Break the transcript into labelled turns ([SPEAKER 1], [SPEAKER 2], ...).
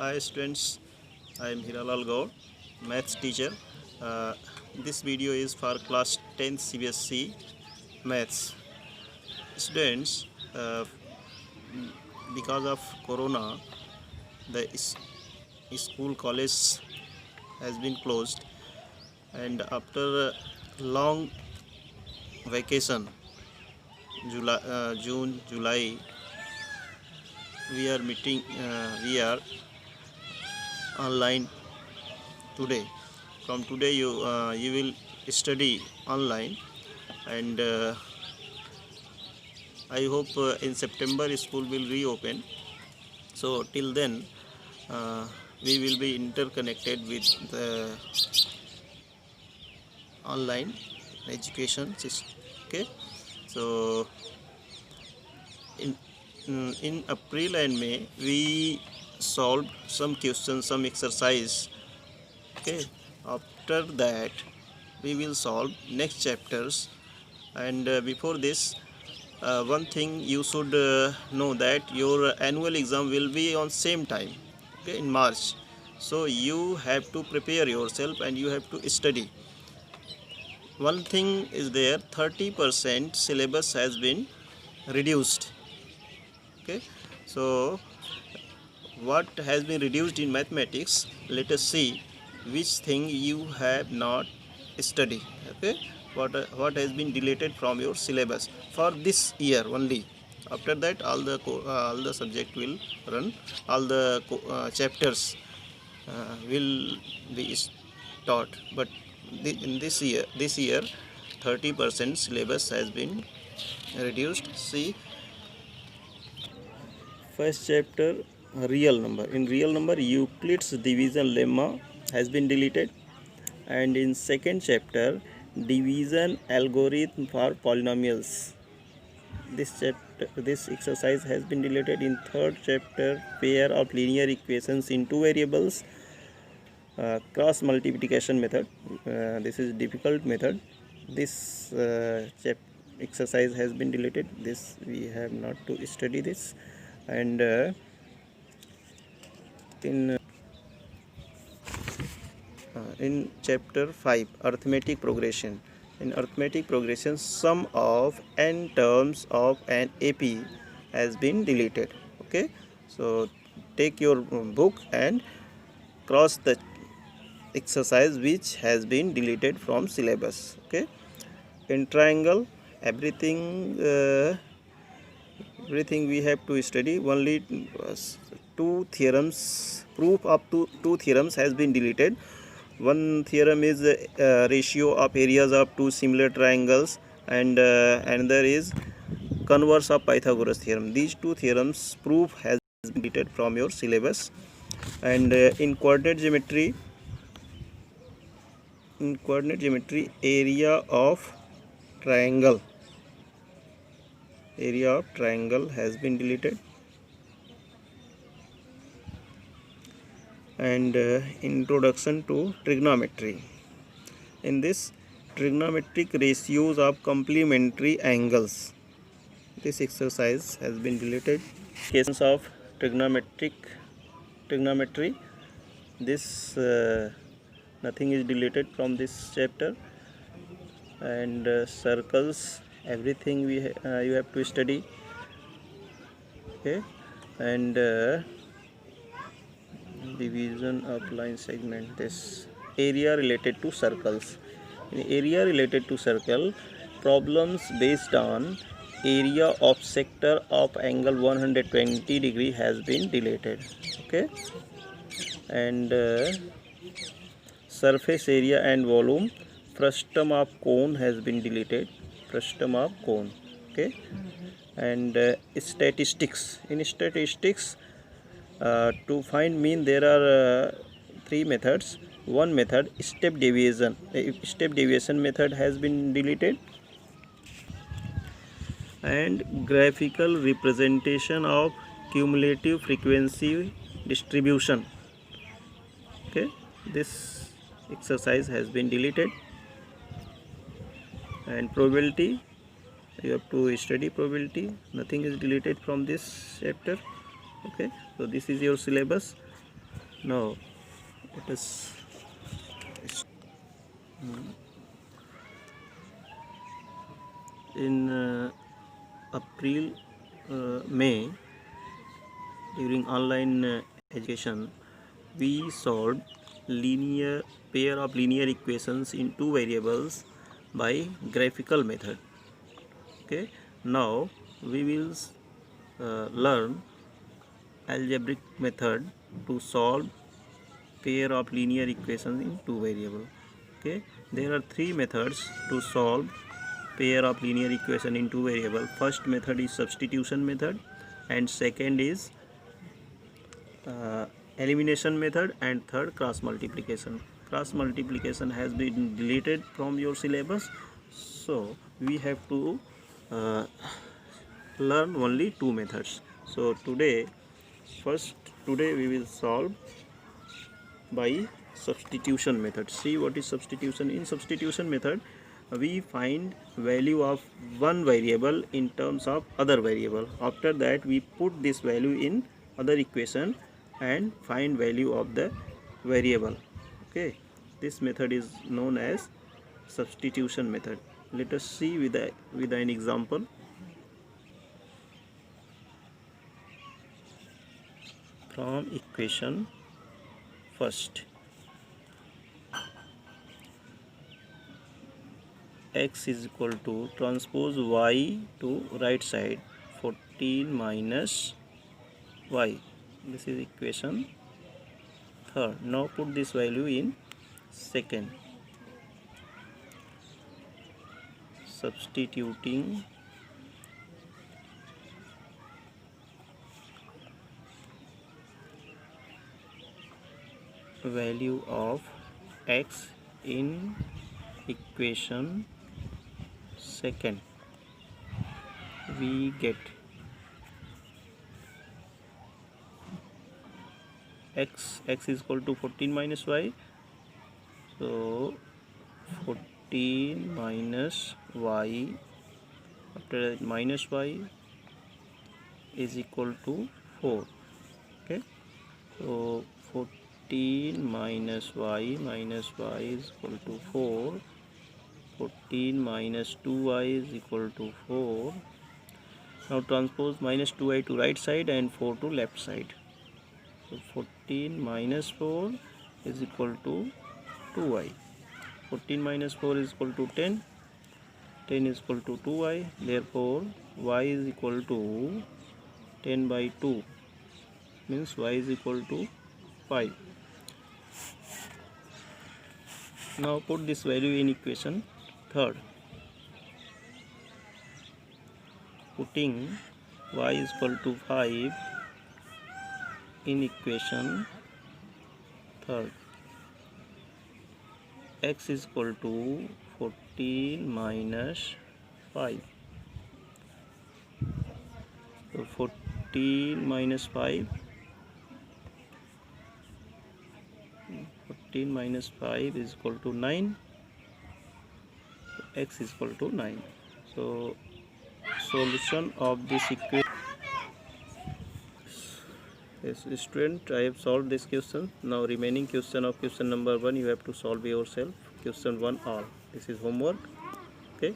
[SPEAKER 1] Hi students, I am Hiralal Gaur, maths teacher. Uh, this video is for class 10 CBSE maths. Students, because of corona, the school college has been closed, and after a long vacation, June, July, we are online today. From today, you will study online, and I hope in September school will reopen. So till then, uh, we will be interconnected with the online education system. Okay, so in in April and May we solved some questions, some exercise. Okay, after that we will solve next chapters, and before this, one thing you should know that your annual exam will be on same time, okay, in March. So you have to prepare yourself and you have to study. One thing is there, 30% syllabus has been reduced. Okay, so what has been reduced in mathematics, let us see which thing you have not studied. Okay, what has been deleted from your syllabus for this year only. After that all the subject will run, all the chapters will be taught, but in this year 30% syllabus has been reduced. See, first chapter, real number. In real number, Euclid's division lemma has been deleted, and in second chapter, division algorithm for polynomials, this exercise has been deleted. In third chapter, pair of linear equations in two variables, cross multiplication method. This is difficult method. This exercise has been deleted. This we have not to study this. And in chapter 5, arithmetic progression. In arithmetic progression, sum of n terms of an AP has been deleted. Okay, so take your book and cross the exercise which has been deleted from syllabus. Okay, in triangle, everything we have to study. Only two theorems, proof of two theorems has been deleted. One theorem is ratio of areas of two similar triangles, and another is converse of Pythagoras theorem. These two theorems proof has been deleted from your syllabus. And in coordinate geometry, area of triangle has been deleted. And introduction to trigonometry. In this, trigonometric ratios of complementary angles, this exercise has been deleted. Cases of trigonometry, this nothing is deleted from this chapter. And circles, everything you have to study. Okay, and division of line segment, this area related to circles. In area related to circle, problems based on area of sector of angle 120 degree has been deleted. Okay, and surface area and volume, frustum of cone has been deleted. Okay, and statistics. In statistics, to find mean, there are three methods. One method, step deviation method has been deleted. And graphical representation of cumulative frequency distribution. Okay, this exercise has been deleted. And probability, you have to study probability. Nothing is deleted from this chapter. Okay, so this is your syllabus. Now let us in April, May, during online education, we solved linear pair of linear equations in two variables by graphical method. Okay, now we will learn algebraic method to solve pair of linear equations in two variable. Okay, there are three methods to solve pair of linear equation in two variable. First method is substitution method, and second is elimination method, and third cross multiplication. Cross multiplication has been deleted from your syllabus, so we have to uh, learn only two methods. So today we will solve by substitution method. See what is substitution. In substitution method, we find value of one variable in terms of other variable. After that, we put this value in other equation and find value of the variable. Okay, this method is known as substitution method. Let us see with an example. From equation first, x is equal to transpose y to right side, 14 minus y. This is equation third. Now put this value in second. Substituting value of x in equation second, we get x is equal to 14 minus y, so 14 minus y, after that minus y is equal to 4. Okay, so 14 minus y is equal to 4. 14 minus 2y is equal to 4. Now transpose minus 2y to right side and 4 to left side. So 14 minus 4 is equal to 2y. 14 minus 4 is equal to 10. 10 is equal to 2y. Therefore, y is equal to 10 by 2. Means y is equal to 5. Now put this value in equation third. Putting y is equal to 5 in equation third, x is equal to 14 minus 5. So 14 minus 5, 14 minus 5 is equal to 9. So x is equal to 9. So solution of this equation. Yes, student, I have solved this question. Now remaining question of question number 1 you have to solve yourself. Question 1 all. This is homework. Okay.